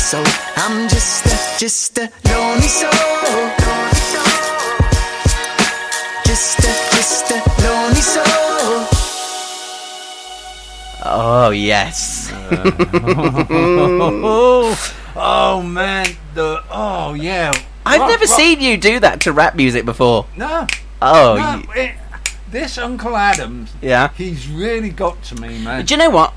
soul. I'm just a lonely soul. Just a lonely soul. Oh, yes. Oh, man. Oh, yeah. I've never seen you do that to rap music before. No. Oh, No, this Unkle Adams, yeah. He's really got to me, man. Do you know what?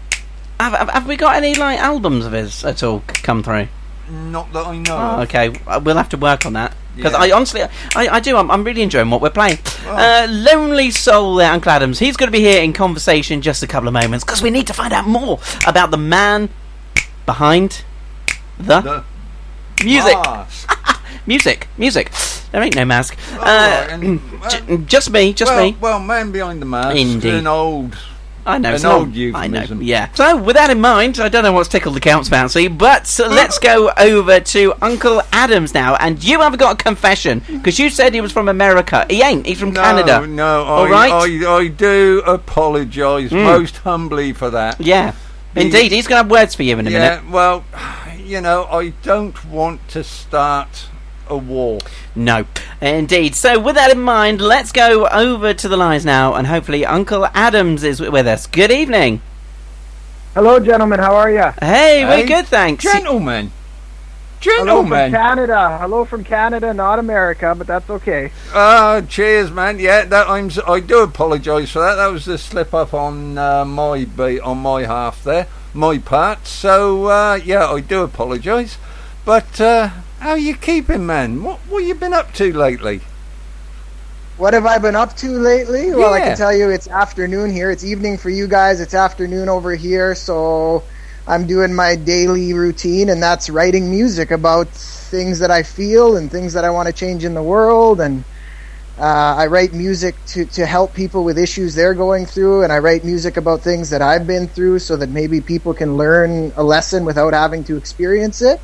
Have we got any like albums of his at all come through? Not that I know. Oh, okay, we'll have to work on that because Yeah. I honestly, I do. I'm really enjoying what we're playing. Lonely Soul, there, Unkle Adams. He's going to be here in conversation just a couple of moments because we need to find out more about the man behind the music. Music. There ain't no mask. Just me. Well, man behind the mask. Indeed. An old euphemism. I know, yeah. So, with that in mind, I don't know what's tickled the Count's fancy, but let's go over to Unkle Adams now. And you haven't got a confession, because you said he was from America. He ain't. He's from Canada. No, all right? I do apologise most humbly for that. Yeah, indeed. He's going to have words for you in a minute. Yeah, well, I don't want to start a war. No, indeed. So with that in mind, let's go over to the lines now, and hopefully Unkle Adams is with us. Good evening. Hello, gentlemen. How are you? Hey, we're good, thanks. Gentlemen. Hello from Canada. Hello from Canada, not America, but that's okay. Cheers, man. Yeah, I do apologise for that. That was a slip up on my half there, my part. So yeah, I do apologise. But how are you keeping, man? What you been up to lately? What have I been up to lately? Well, I Yeah. can tell you it's afternoon here. It's evening for you guys. It's afternoon over here. So I'm doing my daily routine, and that's writing music about things that I feel and things that I want to change in the world. And I write music to help people with issues they're going through, and I write music about things that I've been through so that maybe people can learn a lesson without having to experience it.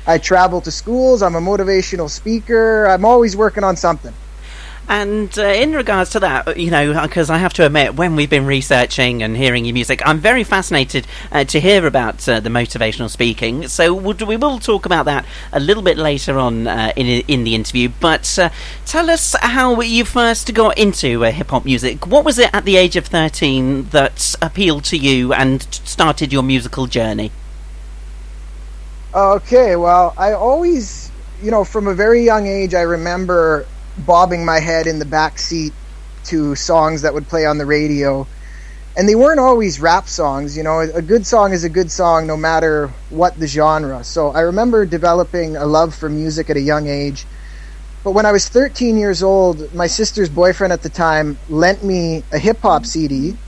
I travel to schools. I'm a motivational speaker. I'm always working on something. And in regards to that, because I have to admit, when we've been researching and hearing your music, I'm very fascinated to hear about the motivational speaking. So we will talk about that a little bit later on in the interview. But tell us how you first got into hip-hop music. What was it at the age of 13 that appealed to you and started your musical journey? Okay, well, I always, from a very young age, I remember bobbing my head in the back seat to songs that would play on the radio. And they weren't always rap songs. A good song is a good song no matter what the genre. So I remember developing a love for music at a young age. But when I was 13 years old, my sister's boyfriend at the time lent me a hip-hop CD,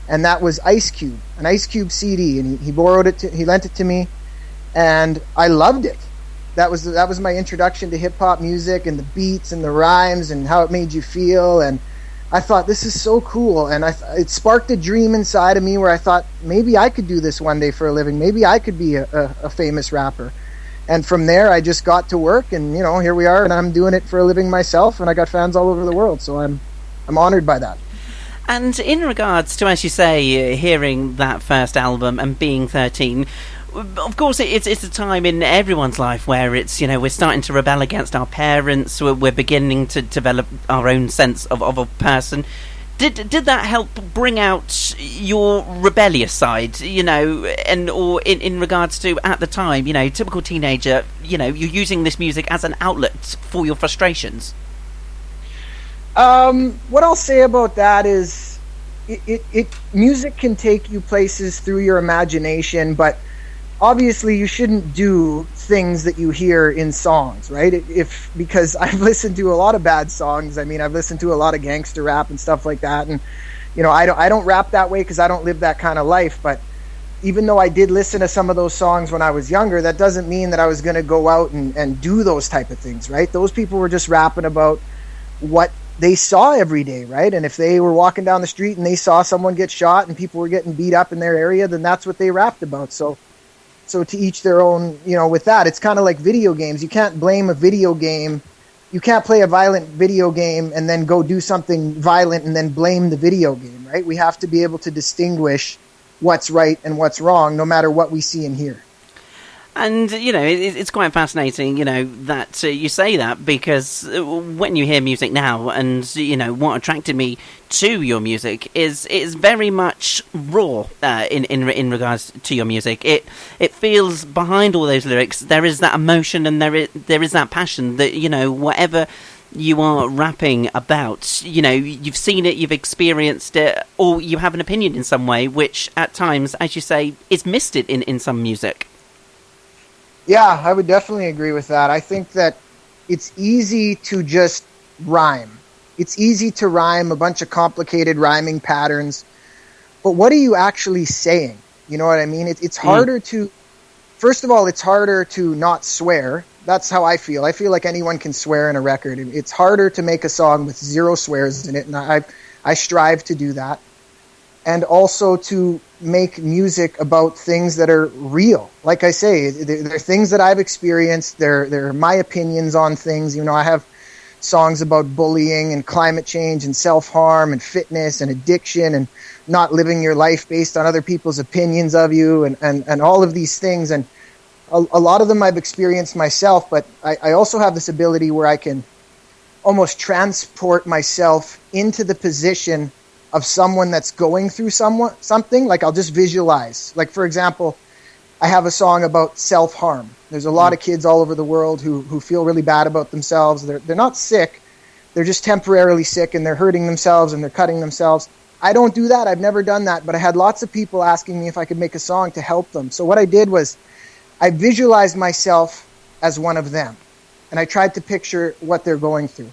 and that was Ice Cube, an Ice Cube CD. And he borrowed it, he lent it to me. And I loved it. That was my introduction to hip-hop music and the beats and the rhymes and how it made you feel. And I thought, this is so cool. And it sparked a dream inside of me where I thought, maybe I could do this one day for a living. Maybe I could be a famous rapper. And from there, I just got to work. And, here we are. And I'm doing it for a living myself. And I got fans all over the world. So I'm honored by that. And in regards to, as you say, hearing that first album and being 13... Of course, it's a time in everyone's life where it's, we're starting to rebel against our parents. We're beginning to develop our own sense of a person. Did that help bring out your rebellious side, or in regards to, at the time, typical teenager, you're using this music as an outlet for your frustrations? What I'll say about that is music can take you places through your imagination, but obviously you shouldn't do things that you hear in songs, right? Because I've listened to a lot of bad songs. I mean, I've listened to a lot of gangster rap and stuff like that, and I don't rap that way because I don't live that kind of life. But even though I did listen to some of those songs when I was younger, that doesn't mean that I was going to go out and do those type of things, right? Those people were just rapping about what they saw every day, right? And if they were walking down the street and they saw someone get shot and people were getting beat up in their area, then that's what they rapped about. So to each their own, with that, it's kind of like video games. You can't blame a video game. You can't play a violent video game and then go do something violent and then blame the video game, right? We have to be able to distinguish what's right and what's wrong, no matter what we see and hear. And, it's quite fascinating, that you say that, because when you hear music now, and, what attracted me to your music is very much raw in regards to your music. It feels behind all those lyrics, there is that emotion and there is that passion that, whatever you are rapping about, you've seen it, you've experienced it, or you have an opinion in some way, which at times, as you say, is missed it in some music. Yeah, I would definitely agree with that. I think that it's easy to just rhyme. It's easy to rhyme a bunch of complicated rhyming patterns, but what are you actually saying? You know what I mean? It's harder to, first of all, it's harder to not swear. That's how I feel. I feel like anyone can swear in a record. It's harder to make a song with 0 swears in it, and I strive to do that. And also to make music about things that are real. Like I say, they're things that I've experienced. They're my opinions on things. I have songs about bullying and climate change and self-harm and fitness and addiction and not living your life based on other people's opinions of you and all of these things. And a lot of them I've experienced myself, but I also have this ability where I can almost transport myself into the position of someone that's going through something. Like I'll just visualize. Like, for example, I have a song about self-harm. There's a lot of kids all over the world who feel really bad about themselves. They're not sick. They're just temporarily sick, and they're hurting themselves and they're cutting themselves. I don't do that. I've never done that. But I had lots of people asking me if I could make a song to help them. So what I did was I visualized myself as one of them. And I tried to picture what they're going through.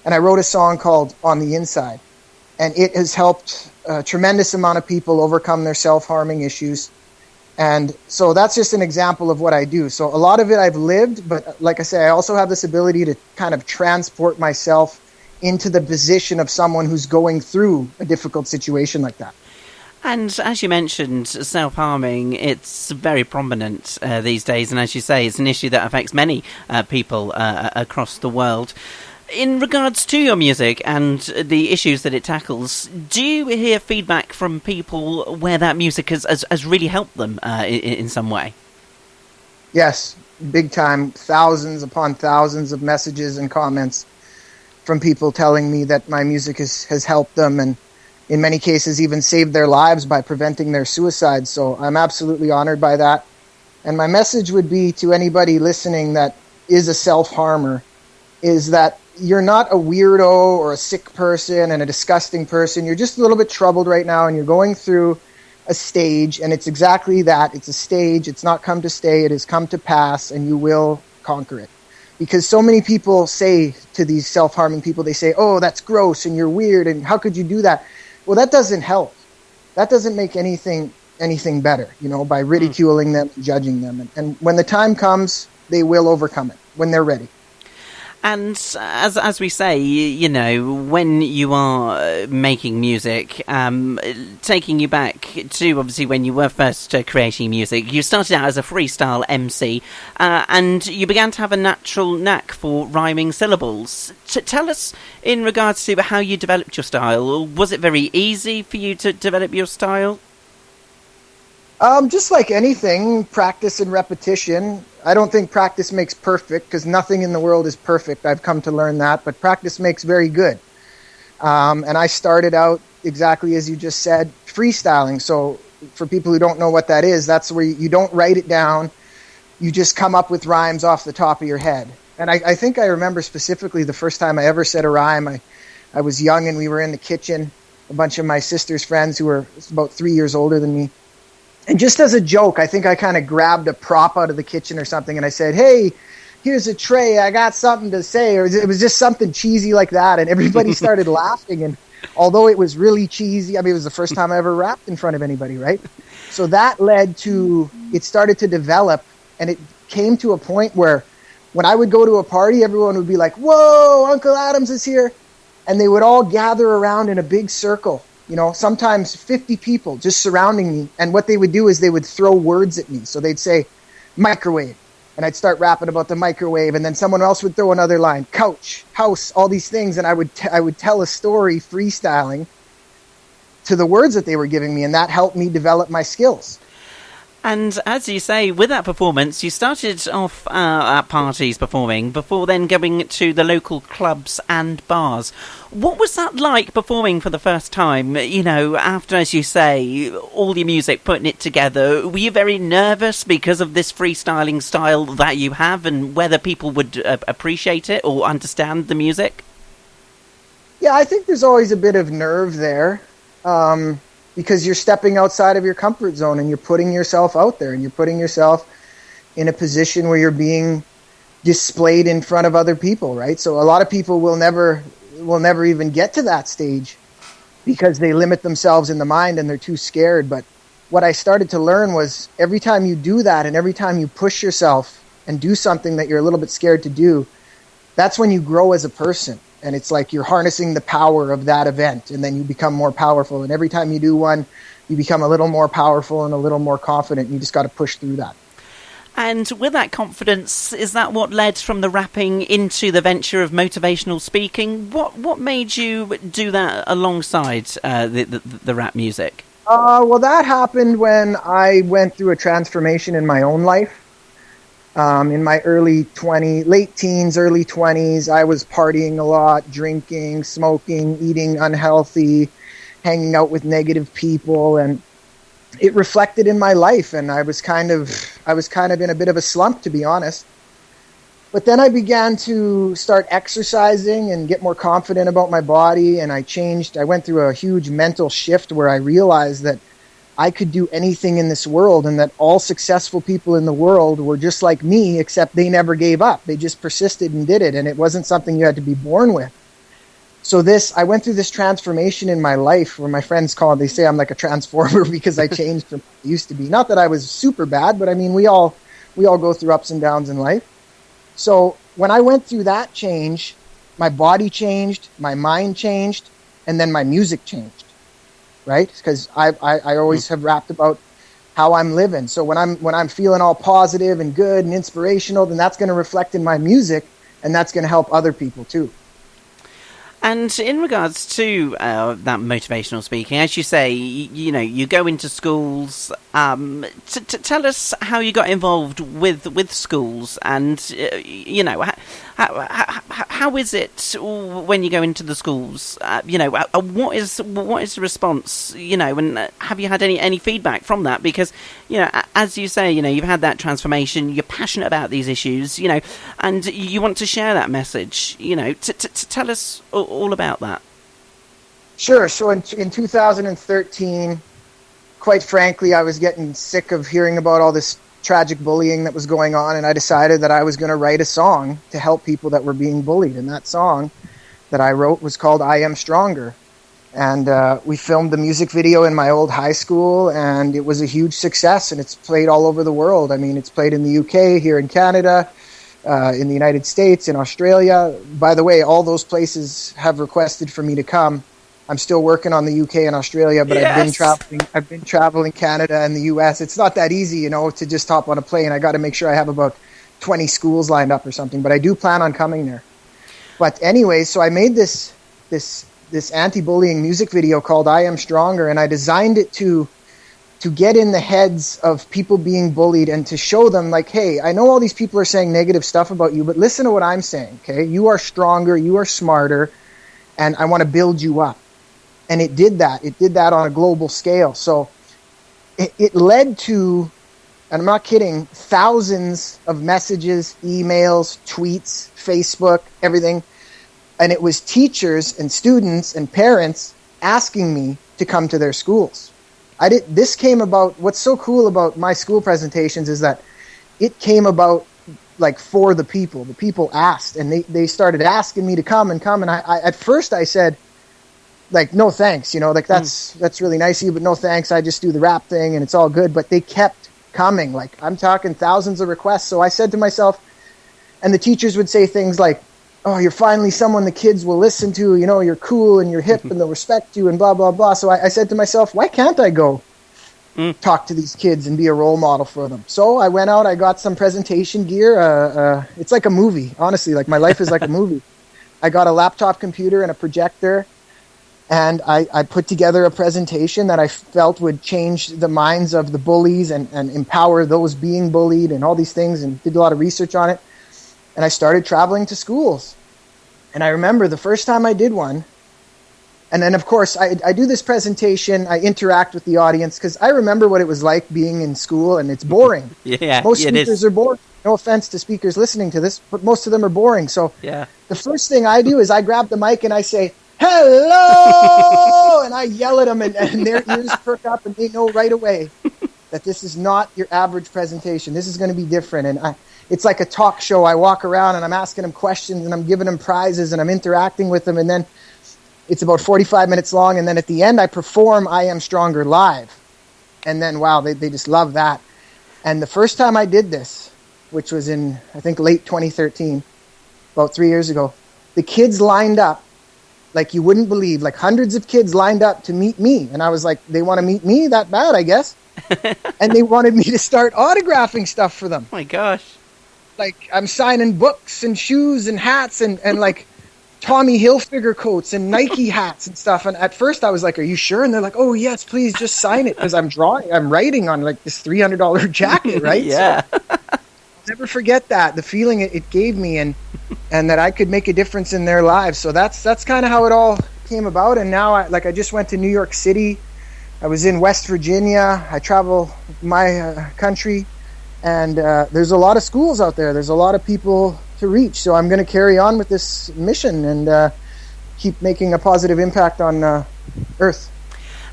And I wrote a song called On the Inside. And it has helped a tremendous amount of people overcome their self-harming issues. And so that's just an example of what I do. So a lot of it I've lived, but like I say, I also have this ability to kind of transport myself into the position of someone who's going through a difficult situation like that. And as you mentioned, self-harming, it's very prominent these days. And as you say, it's an issue that affects many people across the world. In regards to your music and the issues that it tackles, do you hear feedback from people where that music has really helped them in some way? Yes, big time. Thousands upon thousands of messages and comments from people telling me that my music has helped them, and in many cases even saved their lives by preventing their suicide. So I'm absolutely honored by that. And my message would be to anybody listening that is a self-harmer, is that you're not a weirdo or a sick person and a disgusting person. You're just a little bit troubled right now, and you're going through a stage, and it's exactly that. It's a stage. It's not come to stay. It has come to pass, and you will conquer it. Because so many people say to these self-harming people, they say, oh, that's gross, and you're weird, and how could you do that? Well, that doesn't help. That doesn't make anything better, by ridiculing them, judging them. And when the time comes, they will overcome it when they're ready. And as we say, when you are making music, taking you back to obviously when you were first creating music, you started out as a freestyle MC, and you began to have a natural knack for rhyming syllables. Tell us in regards to how you developed your style. Was it very easy for you to develop your style? Just like anything, practice and repetition. I don't think practice makes perfect, because nothing in the world is perfect. I've come to learn that, but practice makes very good. And I started out exactly as you just said, freestyling. So for people who don't know what that is, that's where you don't write it down. You just come up with rhymes off the top of your head. And I think I remember specifically the first time I ever said a rhyme. I was young, and we were in the kitchen, a bunch of my sister's friends who were about 3 years older than me. And just as a joke, I think I kind of grabbed a prop out of the kitchen or something, and I said, hey, here's a tray, I got something to say. Or it was just something cheesy like that, and everybody started laughing. And although it was really cheesy, it was the first time I ever rapped in front of anybody, right? So that led to, it started to develop, and it came to a point where when I would go to a party, everyone would be like, whoa, Uncle Adams is here. And they would all gather around in a big circle. Sometimes 50 people just surrounding me. And what they would do is they would throw words at me. So they'd say, microwave. And I'd start rapping about the microwave. And then someone else would throw another line, couch, house, all these things. And I would tell a story freestyling to the words that they were giving me. And that helped me develop my skills. And as you say, with that performance, you started off at parties performing before then going to the local clubs and bars. What was that like performing for the first time? You know, after, as you say, all your music, putting it together, were you very nervous because of this freestyling style that you have and whether people would appreciate it or understand the music? Yeah, I think there's always a bit of nerve there. Because you're stepping outside of your comfort zone and you're putting yourself out there and you're putting yourself in a position where you're being displayed in front of other people, right? So a lot of people will never even get to that stage because they limit themselves in the mind and they're too scared. But what I started to learn was every time you do that and every time you push yourself and do something that you're a little bit scared to do, that's when you grow as a person. And it's like you're harnessing the power of that event, and then you become more powerful. And every time you do one, you become a little more powerful and a little more confident. You just got to push through that. And with that confidence, is that what led from the rapping into the venture of motivational speaking? What made you do that alongside the rap music? Well, that happened when I went through a transformation in my own life. In my late teens, early 20s, I was partying a lot, drinking, smoking, eating unhealthy, hanging out with negative people, and it reflected in my life. And I was kind of in a bit of a slump, to be honest. But then I began to start exercising and get more confident about my body, and I went through a huge mental shift where I realized that I could do anything in this world and that all successful people in the world were just like me, except they never gave up. They just persisted and did it, and it wasn't something you had to be born with. So I went through this transformation in my life where my friends they say I'm like a transformer because I changed from what I used to be. Not that I was super bad, but I mean, we all go through ups and downs in life. So when I went through that change, my body changed, my mind changed, and then my music changed. Right? Because I always have rapped about how I'm living. So when I'm feeling all positive and good and inspirational, then that's going to reflect in my music, and that's going to help other people too. And in regards to that motivational speaking, as you say, you go into schools. Tell us how you got involved with schools, and how is it when you go into the schools? What is the response? And have you had any feedback from that? Because as you say, you've had that transformation. You're passionate about these issues, and you want to share that message. Tell us all about that. Sure. So in 2013, quite frankly, I was getting sick of hearing about all this tragic bullying that was going on, and I decided that I was going to write a song to help people that were being bullied. And that song that I wrote was called I Am Stronger. And we filmed the music video in my old high school, and it was a huge success, and it's played all over the world. I mean, it's played in the UK, here in Canada, in the United States, in Australia. By the way, all those places have requested for me to come. I'm still working on the UK and Australia, but yes. I've been traveling Canada and the US. It's not that easy, to just hop on a plane. I got to make sure I have about 20 schools lined up or something, but I do plan on coming there. But anyway, so I made this anti-bullying music video called I Am Stronger, and I designed it to get in the heads of people being bullied and to show them, like, hey, I know all these people are saying negative stuff about you, but listen to what I'm saying, okay? You are stronger, you are smarter, and I want to build you up. And it did that. It did that on a global scale. So it led to, and I'm not kidding, thousands of messages, emails, tweets, Facebook, everything. And it was teachers and students and parents asking me to come to their schools. This came about, what's so cool about my school presentations is that it came about like for the people. The people asked, and they started asking me to come. And I at first I said, like, no thanks, that's really nice of you, but no thanks, I just do the rap thing and it's all good. But they kept coming, like, I'm talking thousands of requests. So I said to myself, and the teachers would say things like, oh, you're finally someone the kids will listen to, you're cool and you're hip and they'll respect you and blah, blah, blah. So I said to myself, why can't I go talk to these kids and be a role model for them? So I went out, I got some presentation gear. It's like a movie, honestly, like my life is like a movie. I got a laptop computer and a projector. And I put together a presentation that I felt would change the minds of the bullies and empower those being bullied and all these things, and did a lot of research on it. And I started traveling to schools. And I remember the first time I did one, and then, of course, I do this presentation, I interact with the audience, because I remember what it was like being in school, and it's boring. Most speakers are boring. No offense to speakers listening to this, but most of them are boring. So the first thing I do is I grab the mic and I say, "Hello!" and I yell at them, and their ears perk up, and they know right away that this is not your average presentation. This is going to be different. And it's like a talk show. I walk around, and I'm asking them questions, and I'm giving them prizes, and I'm interacting with them, and then it's about 45 minutes long, and then at the end I perform I Am Stronger live. And then, wow, they just love that. And the first time I did this, which was in, I think, late 2013, about 3 years ago, the kids lined up like you wouldn't believe, like hundreds of kids lined up to meet me. And I was like, they want to meet me that bad, I guess? And they wanted me to start autographing stuff for them. Oh my gosh. Like, I'm signing books and shoes and hats and like Tommy Hilfiger coats and Nike hats and stuff. And at first I was like, "Are you sure?" And they're like, "Oh yes, please just sign it," because I'm writing on like this $300 jacket, right? Yeah. So, I'll never forget that, the feeling it gave me, and that I could make a difference in their lives. So that's kind of how it all came about. And now I just went to New York City. I was in West Virginia. I travel my country, and there's a lot of schools out there. There's a lot of people to reach. So I'm going to carry on with this mission and keep making a positive impact on Earth.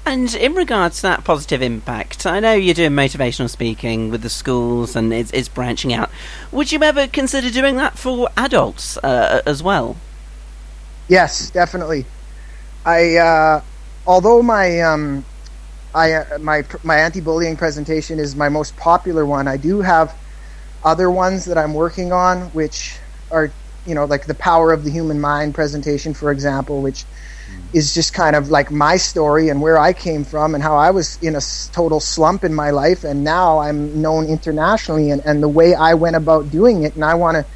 And in regards to that positive impact, I know you're doing motivational speaking with the schools and it's branching out. Would you ever consider doing that for adults as well? Yes, definitely. Although my anti-bullying presentation is my most popular one, I do have other ones that I'm working on, which are, like the Power of the Human Mind presentation, for example, which is just kind of like my story and where I came from and how I was in a total slump in my life, and now I'm known internationally, and the way I went about doing it, and I want to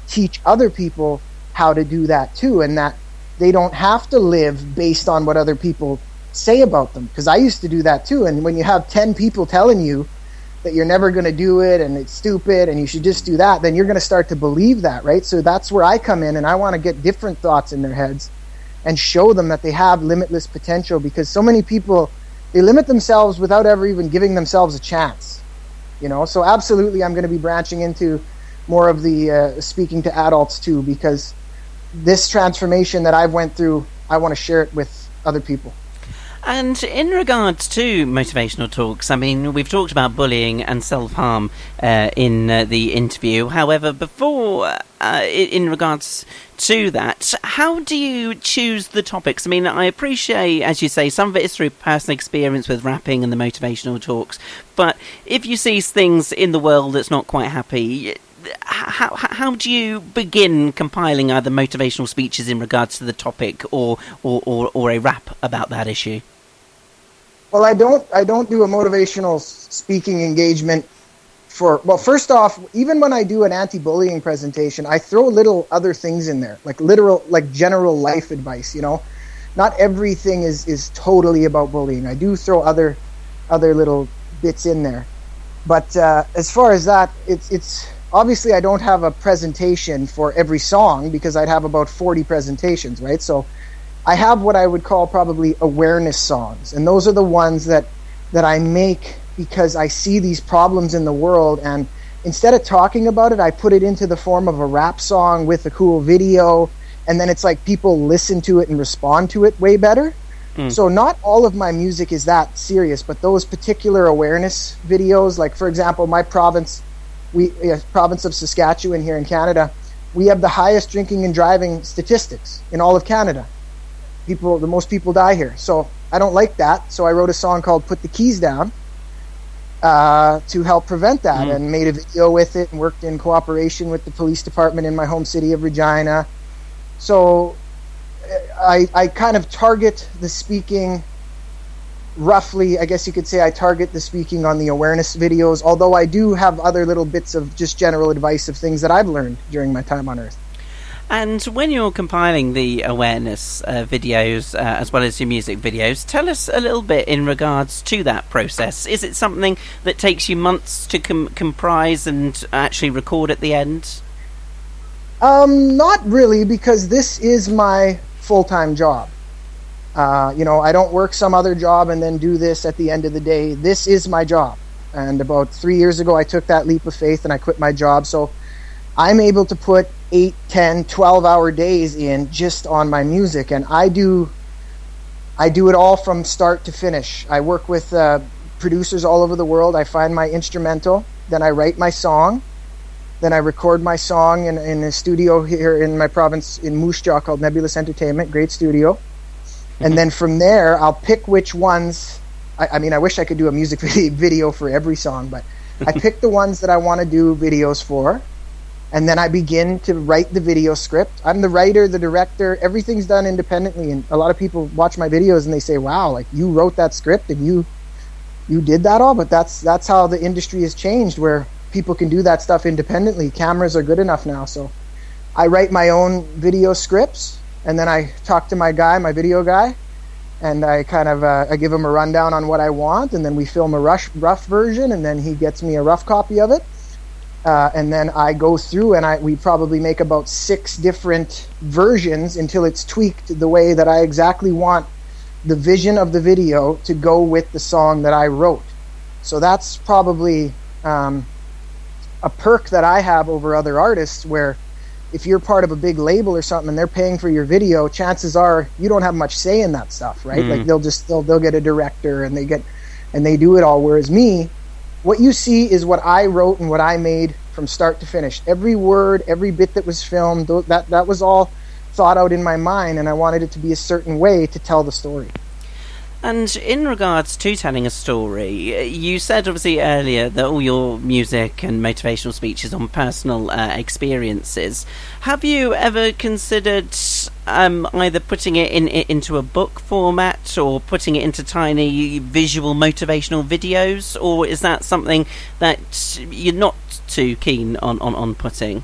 teach other people how to do that too, and that they don't have to live based on what other people say about them, because I used to do that too. And when you have 10 people telling you that you're never going to do it and it's stupid and you should just do that, then you're going to start to believe that, right? So that's where I come in, and I want to get different thoughts in their heads and show them that they have limitless potential, because so many people, they limit themselves without ever even giving themselves a chance, So absolutely, I'm going to be branching into more of the speaking to adults too, because this transformation that I've went through, I want to share it with other people. And in regards to motivational talks, I mean, we've talked about bullying and self-harm in the interview. However, before, in regards to that, how do you choose the topics? I mean, I appreciate, as you say, some of it is through personal experience with rapping and the motivational talks. But if you see things in the world that's not quite happy, how do you begin compiling either motivational speeches in regards to the topic or a rap about that issue? Well, I don't do a motivational speaking engagement first off, even when I do an anti-bullying presentation, I throw little other things in there, like general life advice, Not everything is totally about bullying. I do throw other little bits in there. But as far as that, it's obviously I don't have a presentation for every song, because I'd have about 40 presentations, right? So I have what I would call probably awareness songs, and those are the ones that I make because I see these problems in the world, and instead of talking about it, I put it into the form of a rap song with a cool video, and then it's like people listen to it and respond to it way better. So not all of my music is that serious, but those particular awareness videos, like for example, my province, province of Saskatchewan here in Canada, we have the highest drinking and driving statistics in all of Canada. The most people die here. So I don't like that. So I wrote a song called Put the Keys Down to help prevent that, and made a video with it and worked in cooperation with the police department in my home city of Regina. So I kind of target the speaking roughly, I guess you could say I target the speaking on the awareness videos, although I do have other little bits of just general advice of things that I've learned during my time on Earth. And when you're compiling the awareness videos as well as your music videos, tell us a little bit in regards to that process. Is it something that takes you months to comprise and actually record at the end? Not really, because this is my full-time job. I don't work some other job and then do this at the end of the day. This is my job. And about 3 years ago, I took that leap of faith and I quit my job. So I'm able to put 8, 10, 12-hour days in just on my music. And I do it all from start to finish. I work with producers all over the world. I find my instrumental. Then I write my song. Then I record my song in a studio here in my province in Moose Jaw called Nebulous Entertainment. Great studio. And then from there, I'll pick which ones. I mean, I wish I could do a music video for every song, but I pick the ones that I want to do videos for. And then I begin to write the video script. I'm the writer, the director, everything's done independently. And a lot of people watch my videos and they say, wow, like you wrote that script and you did that all. But that's how the industry has changed, where people can do that stuff independently. Cameras are good enough now. So I write my own video scripts, and then I talk to my video guy, and I kind of I give him a rundown on what I want, and then we film a rough version, and then he gets me a rough copy of it. And then I go through and we probably make about 6 different versions until it's tweaked the way that I exactly want the vision of the video to go with the song that I wrote. So that's probably a perk that I have over other artists, where if you're part of a big label or something and they're paying for your video, chances are you don't have much say in that stuff, right? Like they'll get a director and they do it all. Whereas me, what you see is what I wrote and what I made from start to finish. Every word, every bit that was filmed, that was all thought out in my mind, and I wanted it to be a certain way to tell the story. And in regards to telling a story, you said obviously earlier that all your music and motivational speeches on personal experiences. Have you ever considered either putting it into a book format or putting it into tiny visual motivational videos, or is that something that you're not too keen on putting?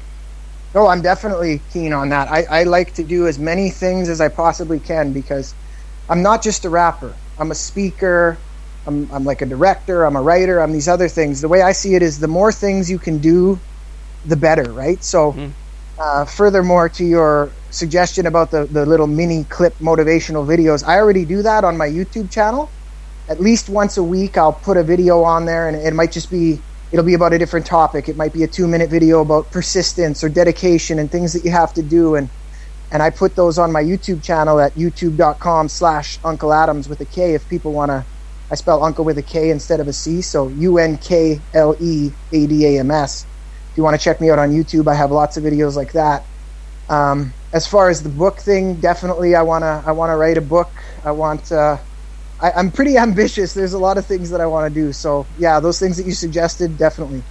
No, I'm definitely keen on that. I like to do as many things as I possibly can, because I'm not just a rapper. I'm a speaker, I'm like a director, I'm a writer, I'm these other things. The way I see it is the more things you can do, the better, right? So furthermore to your suggestion about the little mini clip motivational videos, I already do that on my YouTube channel. At least once a week I'll put a video on there, and it might just be, it'll be about a different topic. It might be a 2-minute video about persistence or dedication and things that you have to do, and I put those on my YouTube channel at youtube.com/Unkle Adams with a K if people want to. I spell Unkle with a K instead of a C, so UNKLEADAMS. If you want to check me out on YouTube, I have lots of videos like that. As far as the book thing, definitely I want to write a book. I'm pretty ambitious. There's a lot of things that I want to do. So yeah, those things that you suggested, definitely.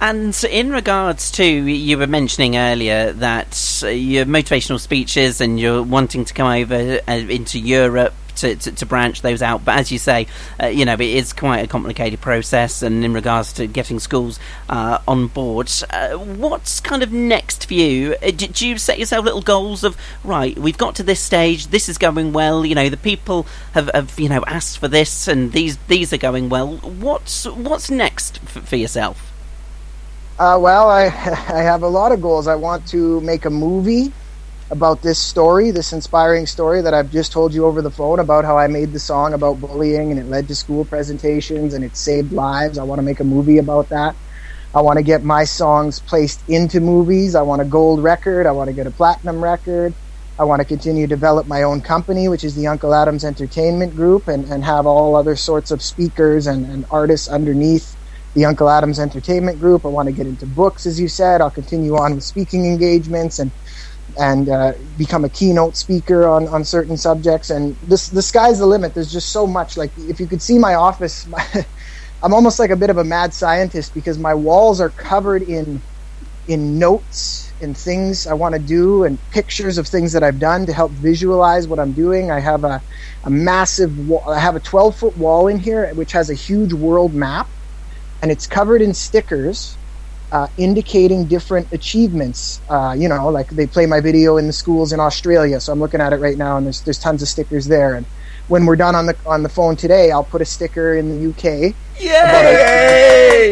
And in regards to, you were mentioning earlier that your motivational speeches and you're wanting to come over into Europe to branch those out, but as you say, it is quite a complicated process, and in regards to getting schools on board, what's kind of next for you? Do you set yourself little goals of, right, we've got to this stage, this is going well, the people have asked for this, and these are going well. What's next for yourself? Well, I have a lot of goals. I want to make a movie about this inspiring story that I've just told you over the phone, about how I made the song about bullying and it led to school presentations and it saved lives. I want to make a movie about that. I want to get my songs placed into movies. I want a gold record. I want to get a platinum record. I want to continue to develop my own company, which is the Unkle Adams Entertainment Group, and have all other sorts of speakers and artists underneath the Unkle Adams Entertainment Group. I want to get into books, as you said. I'll continue on with speaking engagements and become a keynote speaker on certain subjects. And the sky's the limit. There's just so much. Like, if you could see my office, I'm almost like a bit of a mad scientist, because my walls are covered in notes and things I want to do, and pictures of things that I've done to help visualize what I'm doing. I have a massive wall. I have a 12-foot wall in here, which has a huge world map, and it's covered in stickers indicating different achievements. Like they play my video in the schools in Australia, so I'm looking at it right now, and there's tons of stickers there. And when we're done on the phone today, I'll put a sticker in the UK. Yay!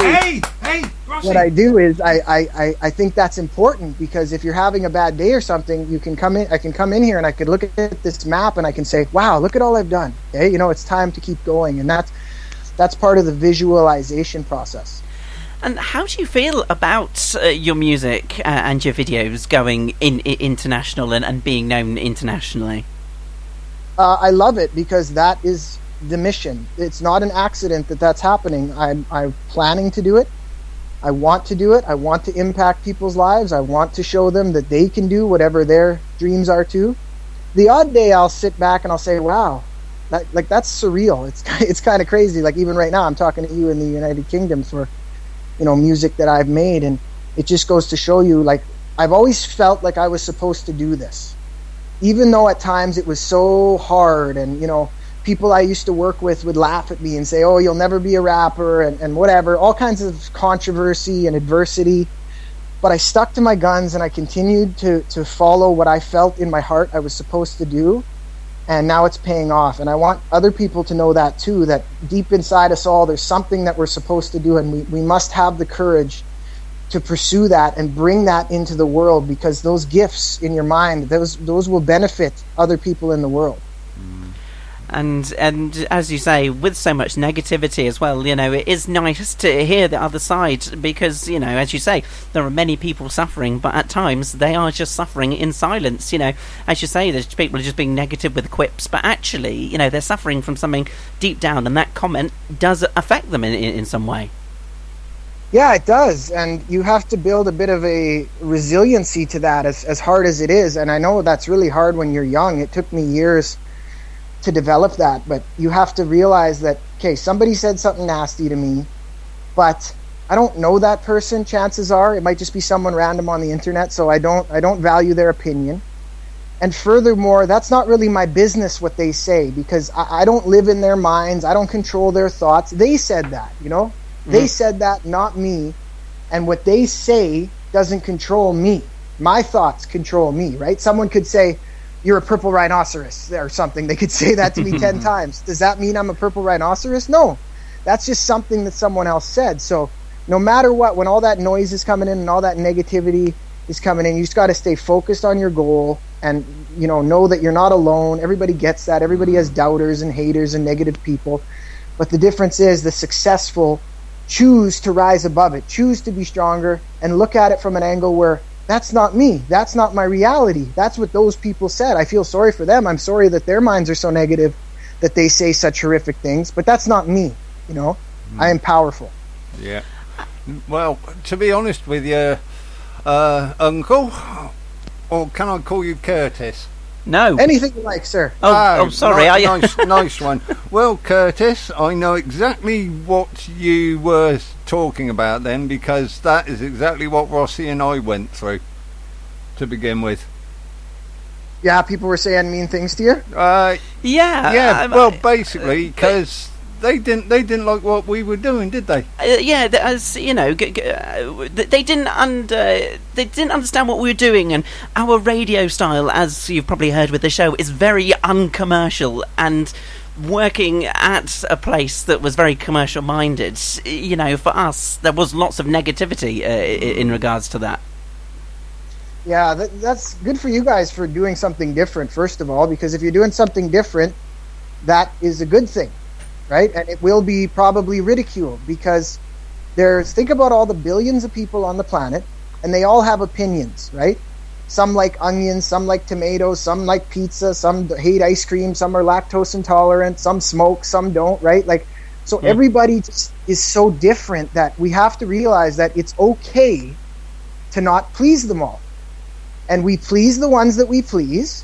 Hey, Rossy. What I do is I think that's important, because if you're having a bad day or something, you can come in. I can come in here and I could look at this map and I can say, "Wow, look at all I've done." Okay, it's time to keep going, and that's part of the visualization process. And how do you feel about your music and your videos going international and being known internationally? I love it, because that is the mission. It's not an accident that that's happening. I'm planning to do it. I want to do it. I want to impact people's lives. I want to show them that they can do whatever their dreams are too. The odd day I'll sit back and I'll say, "Wow, that's surreal." It's kind of crazy. Like even right now, I'm talking to you in the United Kingdom for music that I've made, and it just goes to show you, like, I've always felt like I was supposed to do this, even though at times it was so hard, and people I used to work with would laugh at me and say, "Oh, you'll never be a rapper," and whatever, all kinds of controversy and adversity. But I stuck to my guns, and I continued to follow what I felt in my heart I was supposed to do, and now it's paying off. And I want other people to know that too, that deep inside us all, there's something that we're supposed to do, and we must have the courage to pursue that and bring that into the world, because those gifts in your mind, those will benefit other people in the world. And as you say, with so much negativity as well, it is nice to hear the other side, because, as you say, there are many people suffering, but at times they are just suffering in silence. As you say, there's people just being negative with quips, but actually, they're suffering from something deep down, and that comment does affect them in some way. Yeah, it does, and you have to build a bit of a resiliency to that, as hard as it is. And I know that's really hard when you're young. It took me years to develop that, but you have to realize that, okay, somebody said something nasty to me, but I don't know that person. Chances are it might just be someone random on the internet, so I don't value their opinion. And furthermore, that's not really my business what they say, because I don't live in their minds. I don't control their thoughts. They said that, They said that, not me. And what they say doesn't control me. My thoughts control me, right? Someone could say, "You're a purple rhinoceros," or something. They could say that to me 10 times. Does that mean I'm a purple rhinoceros? No. That's just something that someone else said. So no matter what, when all that noise is coming in and all that negativity is coming in, you just got to stay focused on your goal, and know that you're not alone. Everybody gets that. Everybody has doubters and haters and negative people. But the difference is the successful choose to rise above it, choose to be stronger, and look at it from an angle where that's not me. That's not my reality. That's what those people said. I feel sorry for them. I'm sorry that their minds are so negative that they say such horrific things, but that's not me. I am powerful. Yeah. Well, to be honest with you, Uncle, or can I call you Curtis? No. Anything you like, sir. Oh, sorry. Nice one. Well, Curtis, I know exactly what you were talking about then, because that is exactly what Rossy and I went through to begin with. Yeah, people were saying mean things to you? Yeah. Well, basically, because they didn't like what we were doing, did they? As they didn't understand what we were doing, and our radio style, as you've probably heard with the show, is very uncommercial, and working at a place that was very commercial minded, for us there was lots of negativity in regards to that. Yeah, that's good for you guys for doing something different, first of all, because if you're doing something different, that is a good thing. Right? And it will be probably ridiculed, because think about all the billions of people on the planet, and they all have opinions, right? Some like onions, some like tomatoes, some like pizza, some hate ice cream, some are lactose intolerant, some smoke, some don't, right? So everybody just is so different that we have to realize that it's okay to not please them all. And we please the ones that we please,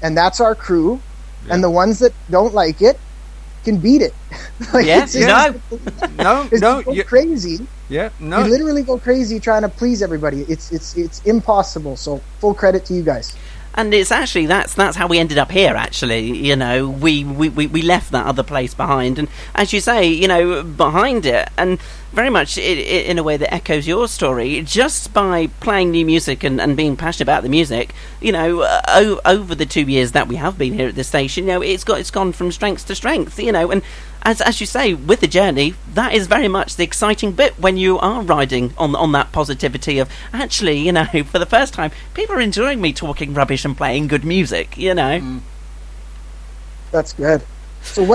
and that's our crew, and the ones that don't like it can beat it. Go crazy. Yeah, no. You literally go crazy trying to please everybody. It's impossible. So full credit to you guys. And it's actually that's how we ended up here. Actually, we left that other place behind, and as you say, behind it, and very much in a way that echoes your story, just by playing new music and being passionate about the music, over the 2 years that we have been here at this station, it's gone from strength to strength, and as you say, with the journey, that is very much the exciting bit when you are riding on that positivity of, actually, for the first time, people are enjoying me talking rubbish and playing good music, That's good. So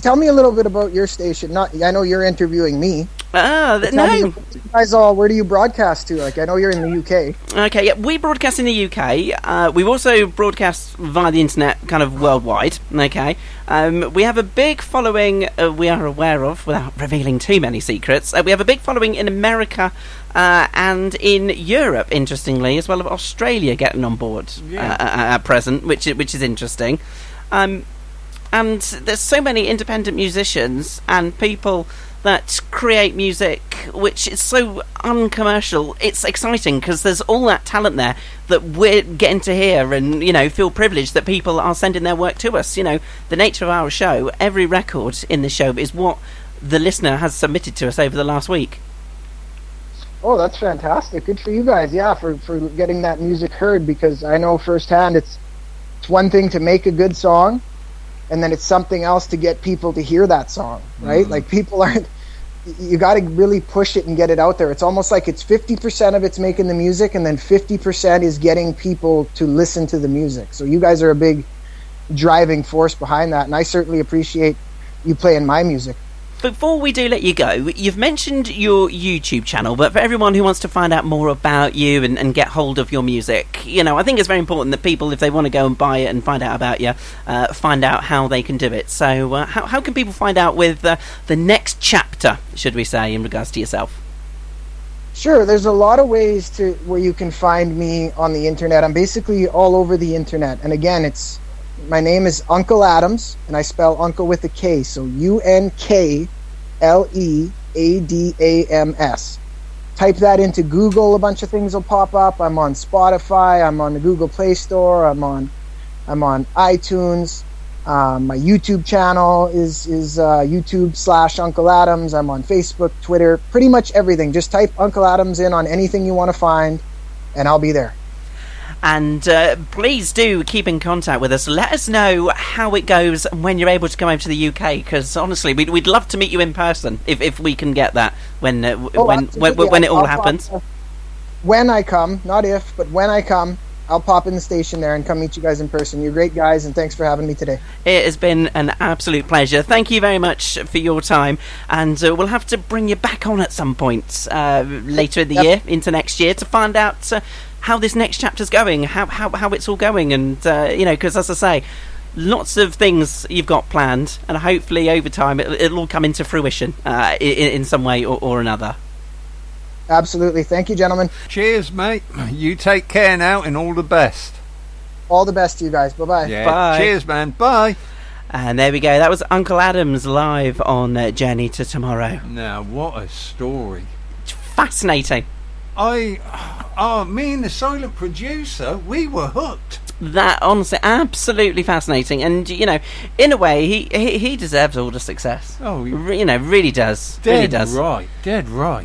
tell me a little bit about your station. I know you're interviewing me. No. You guys where do you broadcast to? Like, I know you're in the UK. Okay, yeah, we broadcast in the UK. We also broadcast via the internet, kind of worldwide. Okay, we have a big following. We are aware of, without revealing too many secrets. We have a big following in America and in Europe, interestingly, as well as Australia getting on board at present, which is interesting. And there's so many independent musicians and people that create music which is so uncommercial. It's exciting because there's all that talent there that we're getting to hear and, feel privileged that people are sending their work to us. The nature of our show, every record in the show is what the listener has submitted to us over the last week. Oh, that's fantastic. Good for you guys, for getting that music heard, because I know firsthand it's one thing to make a good song, and then it's something else to get people to hear that song, right? Like, people aren't... You got to really push it and get it out there. It's almost like it's 50% of it's making the music, and then 50% is getting people to listen to the music. So you guys are a big driving force behind that, and I certainly appreciate you playing my music. Before we do let you go, you've mentioned your YouTube channel, but for everyone who wants to find out more about you and get hold of your music, I think it's very important that people, if they want to go and buy it and find out about you, find out how they can do it. So how can people find out with the next chapter, should we say, in regards to yourself? Sure, there's a lot of ways where you can find me on the internet. I'm basically all over the internet. And again, my name is Unkle Adams, and I spell Unkle with a K, so UNKLEADAMS. Type that into Google, a bunch of things will pop up. I'm on Spotify, I'm on the Google Play Store, I'm on iTunes. My YouTube channel is YouTube/Unkle Adams. I'm on Facebook, Twitter, pretty much everything. Just type Unkle Adams in on anything you want to find, and I'll be there. And please do keep in contact with us. Let us know how it goes when you're able to come over to the UK, because honestly, we'd love to meet you in person if we can get that when it all happens. When I come, not if, but when I come, I'll pop in the station there and come meet you guys in person. You're great guys, and thanks for having me today. It has been an absolute pleasure. Thank you very much for your time, and we'll have to bring you back on at some point later in the year, into next year, to find out how this next chapter's going, how it's all going, and because as I say, lots of things you've got planned, and hopefully over time it'll all come into fruition in some way or another. Absolutely. Thank you, gentlemen. Cheers, mate. You take care now, and all the best. All the best to you guys. Bye-bye. Yeah. Bye. Cheers, man. Bye. And there we go. That was Unkle Adams live on Journey to Tomorrow. Now, what a story. Fascinating. Me and the silent producer, we were hooked. That, honestly, absolutely fascinating. And, in a way, he deserves all the success. Oh, really does. Dead Really does. right. Dead right.